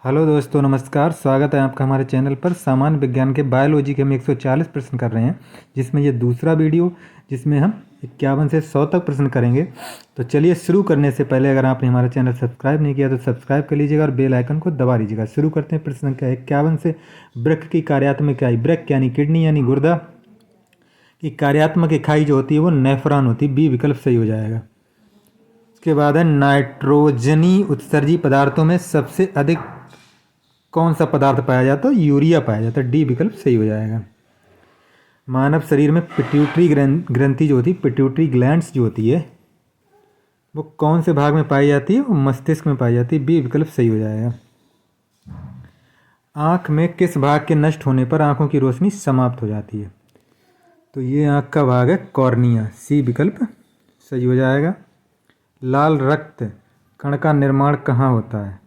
Hello दोस्तों, नमस्कार। स्वागत है आपका हमारे चैनल पर। सामान्य विज्ञान के बायोलॉजी के हम 140 प्रश्न कर रहे हैं, जिसमें ये दूसरा वीडियो जिसमें हम 51 से 100 तक प्रश्न करेंगे। तो चलिए, शुरू करने से पहले अगर आपने हमारा चैनल सब्सक्राइब नहीं किया तो सब्सक्राइब कर लीजिएगा और बेल आइकन को दबा लीजिएगा। शुरू करते हैं प्रश्न संख्या 51 से। वृक्क की कार्यात्मक इकाई, वृक्क यानी किडनी यानी गुर्दा की कार्यात्मक इकाई जो होती है वो नेफ्रॉन होती है। बी विकल्प सही हो जाएगा। उसके बाद है नाइट्रोजनी उत्सर्जी पदार्थों में सबसे अधिक कौन सा पदार्थ पाया जाता है? यूरिया पाया जाता है। डी विकल्प सही हो जाएगा। मानव शरीर में पिट्यूटरी ग्रंथि जो होती है, पिट्यूटरी ग्लैंड्स जो होती है, वो कौन से भाग में पाई जाती है? वो मस्तिष्क में पाई जाती है। बी विकल्प सही हो जाएगा। आँख में किस भाग के नष्ट होने पर आँखों की रोशनी समाप्त हो जाती है? तो ये आँख का भाग है कॉर्निया। सी विकल्प सही हो जाएगा। लाल रक्त कण का निर्माण कहाँ होता है?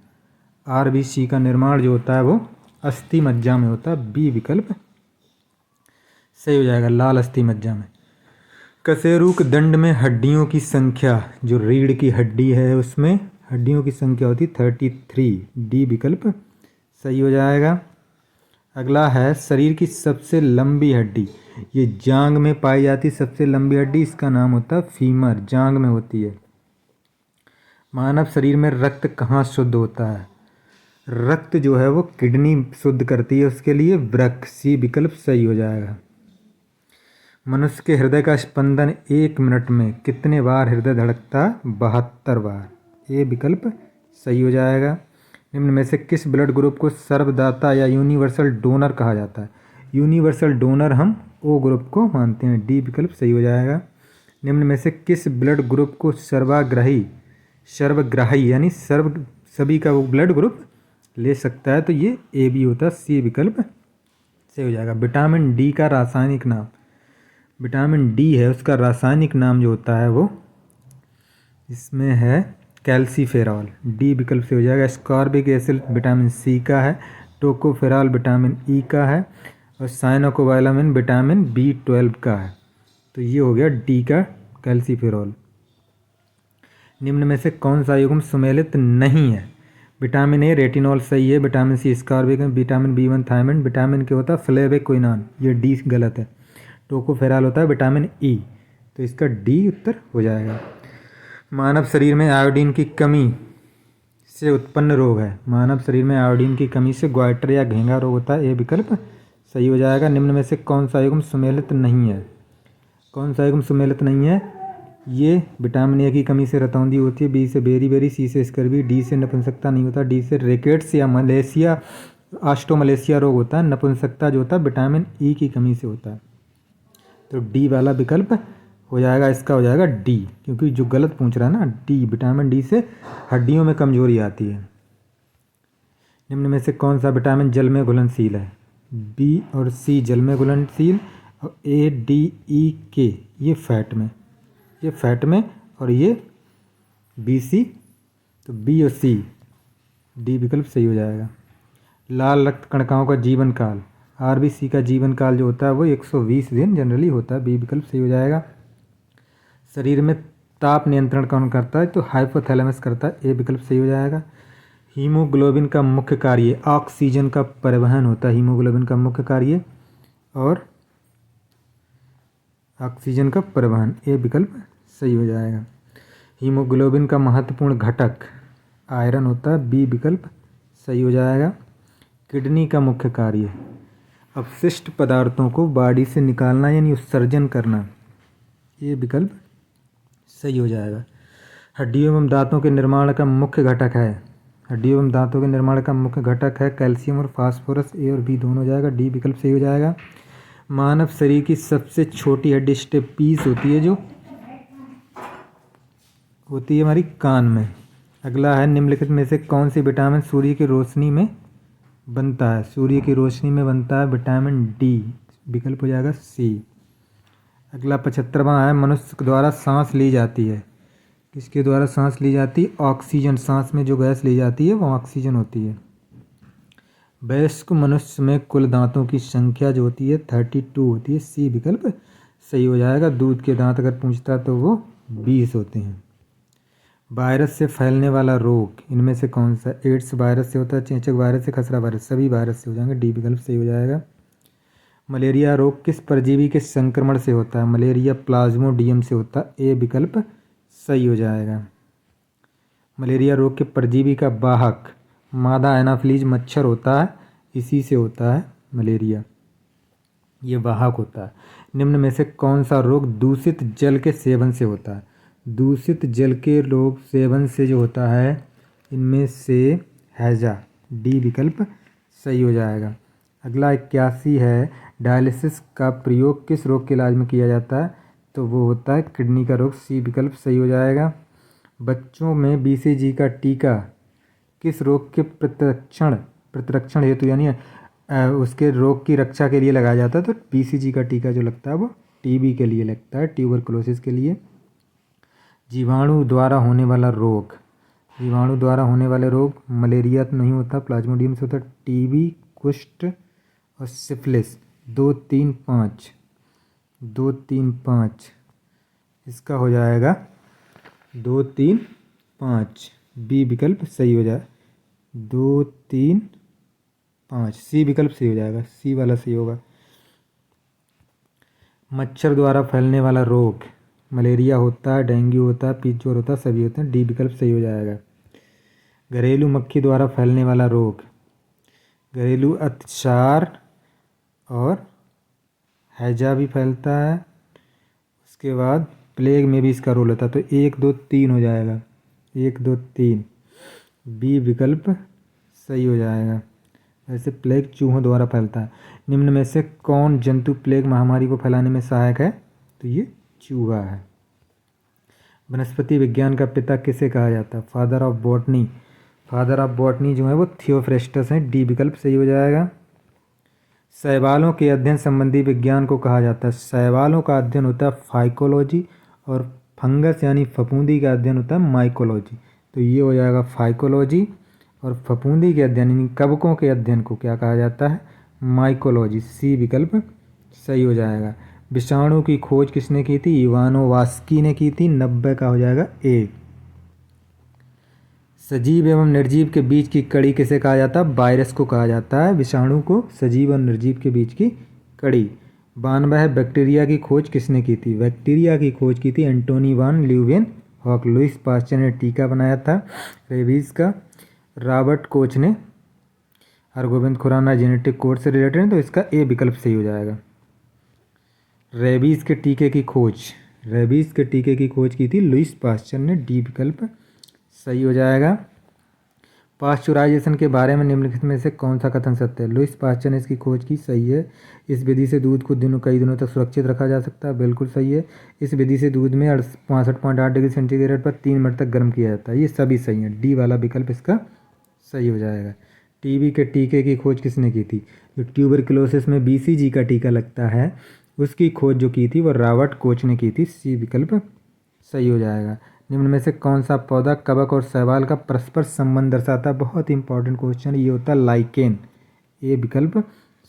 आरबीसी का निर्माण जो होता है वो अस्थि मज्जा में होता है। बी विकल्प सही हो जाएगा, लाल अस्थि मज्जा में। कशेरुक दंड में हड्डियों की संख्या, जो रीढ़ की हड्डी है उसमें हड्डियों की संख्या होती है 33। डी विकल्प सही हो जाएगा। अगला है शरीर की सबसे लंबी हड्डी, ये जांग में पाई जाती सबसे लंबी हड्डी, इसका नाम होता है फीमर, जांग में होती है। मानव शरीर में रक्त कहाँ शुद्ध होता है? रक्त जो है वो किडनी शुद्ध करती है, उसके लिए वृक्क। सी विकल्प सही हो जाएगा। मनुष्य के हृदय का स्पंदन 1 मिनट में कितने बार हृदय धड़कता है? 72 बार। ए विकल्प सही हो जाएगा। निम्न में से किस ब्लड ग्रुप को सर्वदाता या यूनिवर्सल डोनर कहा जाता है? यूनिवर्सल डोनर हम ओ ग्रुप को मानते हैं। डी विकल्प सही हो जाएगा। निम्न में से किस ब्लड ग्रुप को सर्वग्राही यानी सभी का वो ब्लड ग्रुप ले सकता है? तो ये ए बी होता है। सी विकल्प सही हो जाएगा। विटामिन डी का रासायनिक नाम, विटामिन डी है उसका रासायनिक नाम जो होता है वो इसमें है कैल्सीफेरॉल। डी विकल्प से हो जाएगा। स्कॉर्बिक एसिड विटामिन सी का है, टोकोफेरॉल विटामिन ई का है और साइनोकोबालामिन विटामिन B12 का है। तो ये हो गया डी का कैल्सीफेरॉल। निम्न में से कौन सा युग्म सुमेलित नहीं है? विटामिन ए रेटिनॉल सही है, vitamin C ascorbic, vitamin B1 thiamine, vitamin के होता है फ्लेविक्विनोन, ये डी गलत है। टोकोफेरॉल होता है विटामिन ई, तो इसका डी उत्तर हो जाएगा। मानव शरीर में आयोडीन की कमी से उत्पन्न रोग है, मानव शरीर में आयोडीन की कमी से ग्वाइटर या घेंगा रोग होता है। ए विकल्प सही हो जाएगा। निम्न में से कौन सा युग्म सुमेलित नहीं है? कौन सा युग्म सुमेलित नहीं है? ये विटामिन ए की कमी से रतौंधी होती है, बी से बेरी, सी से स्कर्वी, डी से नपुंसकता नहीं होता, डी से रिकेट्स या मलेशिया ऑस्टोमलेशिया रोग होता है। नपुंसकता जो होता है विटामिन ई की कमी से होता है। तो डी वाला विकल्प हो जाएगा, इसका हो जाएगा डी, क्योंकि जो गलत पूछ रहा है ना, डी विटामिन डी से हड्डियों में कमजोरी आती है। निम्न में से कौन सा विटामिन जल में घुलनशील है? बी और सी जल में घुलनशील और ए डी ई के ये फैट में, और ये बी सी, तो बी और सी, डी विकल्प सही हो जाएगा। लाल रक्त कणिकाओं का जीवन काल, आरबीसी का जीवन काल जो होता है वो 120 दिन जनरली होता है। बी विकल्प सही हो जाएगा। शरीर में ताप नियंत्रण कौन करता है? तो हाइपोथैलेमस करता है। ए विकल्प सही हो जाएगा। हीमोग्लोबिन का मुख्य कार्य ऑक्सीजन का परिवहन होता है, हीमोग्लोबिन का मुख्य कार्य और ऑक्सीजन का परिवहन। ए विकल्प सही हो जाएगा। हीमोग्लोबिन का महत्वपूर्ण घटक आयरन होता है। बी विकल्प सही हो जाएगा। किडनी का मुख्य कार्य अपशिष्ट पदार्थों को बॉडी से निकालना यानी उत्सर्जन करना। ये विकल्प सही हो जाएगा। हड्डियों एवं दांतों के निर्माण का मुख्य घटक है कैल्शियम और फास्फोरस। ए और बी दोनों हो जाएगा। डी विकल्प सही हो जाएगा। मानव शरीर की सबसे छोटी हड्डी स्टेपीस होती है, जो होती है हमारी कान में। अगला है निम्नलिखित में से कौन सी विटामिन सूर्य की रोशनी में बनता है? सूर्य की रोशनी में बनता है विटामिन डी, विकल्प हो जाएगा सी। अगला 75वां है मनुष्य द्वारा सांस ली जाती है, किसके द्वारा सांस ली जाती है? ऑक्सीजन, सांस में जो गैस ली जाती है वो ऑक्सीजन होती है। वयस्क मनुष्य में कुल दांतों की संख्या जो होती है 32 होती है। सी विकल्प सही हो जाएगा। दूध के दांत अगर पूछता तो वो 20 होते हैं। वायरस से फैलने वाला रोग इनमें से कौन सा? एड्स वायरस से होता है, चेचक वायरस से, खसरा वायरस, सभी वायरस से हो जाएंगे। डी विकल्प सही हो जाएगा। मलेरिया रोग किस परजीवी के संक्रमण से होता है? मलेरिया प्लाज्मोडियम से होता है। ए विकल्प सही हो जाएगा। मलेरिया रोग के परजीवी का वाहक मादा एनाफिलीज मच्छर होता है, इसी से होता है मलेरिया, ये वाहक होता है। निम्न में से कौन सा रोग दूषित जल के सेवन से होता है? दूषित जल के रोग सेवन से जो होता है इनमें से हैजा, डी विकल्प सही हो जाएगा। अगला 81 है, डायलिसिस का प्रयोग किस रोग के इलाज में किया जाता है? तो वो होता है किडनी का रोग, सी विकल्प सही हो जाएगा। बच्चों में BCG का टीका किस रोग के प्रतिरक्षण हेतु यानी उसके रोग की रक्षा के लिए लगाया जाता है? तो BCG का टीका जो लगता है वो TB के लिए लगता है, ट्यूबरकुलोसिस के लिए। जीवाणु द्वारा होने वाला रोग, जीवाणु द्वारा होने वाले रोग मलेरिया तो नहीं होता, प्लाज्मोडियम से होता, TB, कुष्ठ और सिफिलिस। 2, 3, 5, 2, 3, 5 इसका हो जाएगा 2, 3, 5, बी विकल्प सही हो जाए। 2, 3, 5 सी विकल्प सही हो जाएगा, सी वाला सही होगा। मच्छर द्वारा फैलने वाला रोग मलेरिया होता है, डेंगू होता है, पीत ज्वर होता है, सभी होते हैं, डी विकल्प सही हो जाएगा। घरेलू मक्खी द्वारा फैलने वाला रोग घरेलू अतिसार और हैजा भी फैलता है। उसके बाद प्लेग में भी इसका रोल होता है, तो 1, 2, 3 हो जाएगा, 1, 2, 3 बी विकल्प सही हो जाएगा। वैसे प्लेग चूहों द्वारा फैलता है। निम्न में से कौन जंतु प्लेग महामारी को फैलाने में सहायक है? तो ये चूहा है। वनस्पति विज्ञान का पिता किसे कहा जाता है? Father of botany, father of botany जो है वो थियोफ्रेस्टस है, डी विकल्प सही हो जाएगा। शैवालों के अध्ययन संबंधी विज्ञान को कहा जाता है? शैवालों का अध्ययन होता है फाइकोलॉजी और फंगस यानी फफूंदी का अध्ययन होता है माइकोलॉजी, तो ये हो जाएगा फाइकोलॉजी। और फफूंदी के अध्ययन यानी कवकों के अध्ययन को क्या कहा जाता है? माइकोलॉजी, सी विकल्प सही हो जाएगा। विषाणु की खोज किसने की थी? इवानोवास्की ने की थी, 90 का हो जाएगा ए। सजीव एवं निर्जीव के बीच की कड़ी किसे कहा जाता है? वायरस को कहा जाता है, विषाणु को सजीव और निर्जीव के बीच की कड़ी। 92 बैक्टीरिया की खोज किसने की थी? बैक्टीरिया की खोज की थी एंटोनी वान ल्यूवेनहॉक। लुईस पास्चर ने टीका बनाया था रेबीज का। रॉबर्ट कोच ने। हरगोविंद खुराना जेनेटिक कोड से रिलेटेड है, तो इसका ए विकल्प सही हो जाएगा। रेबीज के टीके की खोज, रेबीज के टीके की खोज की थी लुईस पास्चर ने, डी विकल्प सही हो जाएगा। पाश्चुराइजेशन के बारे में निम्नलिखित में से कौन सा कथन सत्य है? लुईस पास्चर ने इसकी खोज की, सही है। इस विधि से दूध को कई दिनों तक सुरक्षित रखा जा सकता है, बिल्कुल सही है। इस विधि से दूध में 65.8 डिग्री सेंटीग्रेड पर 3 मिनट तक गर्म किया जाता है, ये सभी सही है, डी वाला विकल्प इसका सही हो जाएगा। TB के टीके की खोज किसने की थी? जो ट्यूबरकुलोसिस में BCG का टीका लगता है उसकी खोज जो की थी वो रॉबर्ट कोच ने की थी, सी विकल्प सही हो जाएगा। निम्न में से कौन सा पौधा कवक और शैवाल का परस्पर संबंध दर्शाता है? बहुत इंपॉर्टेंट क्वेश्चन ये होता है लाइकेन, ए विकल्प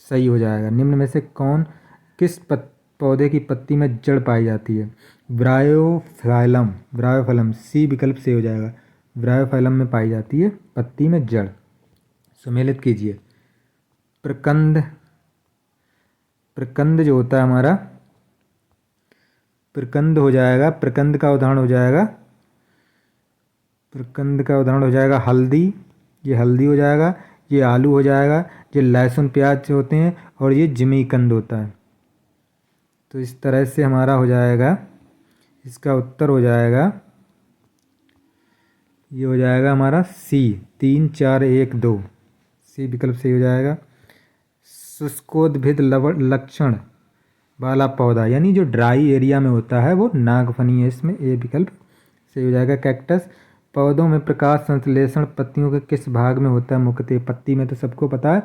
सही हो जाएगा। निम्न में से किस पौधे की पत्ती में जड़ पाई जाती है? ब्रायोफाइलम, ब्रायोफाइलम, सी विकल्प सही हो जाएगा। ब्रायोफाइलम में पाई जाती है पत्ती में जड़। सम्मिलित कीजिए। प्रकंद, प्रकंद जो होता है हमारा प्रकंद हो जाएगा, प्रकंद का उदाहरण हो जाएगा, प्रकंद का उदाहरण हो जाएगा हल्दी, ये हल्दी हो जाएगा, ये आलू हो जाएगा, ये लहसुन प्याज होते हैं और ये जिमीकंद होता है। तो इस तरह से हमारा हो जाएगा, इसका उत्तर हो जाएगा, ये हो जाएगा हमारा सी, 3, 4, 1, 2, सी विकल्प सही हो जाएगा। शुष्कोद्भिद लक्षण वाला पौधा यानी जो ड्राई एरिया में होता है वो नागफनी है, इसमें ए विकल्प सही हो जाएगा। कैक्टस, पौधों में प्रकाश संश्लेषण पत्तियों के किस भाग में होता है? मुख्यतः पत्ती में तो सबको पता है,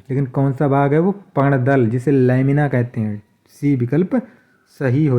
लेकिन कौन सा भाग है वो? पर्णदल, जिसे लैमिना कहते हैं, सी विकल्प सही हो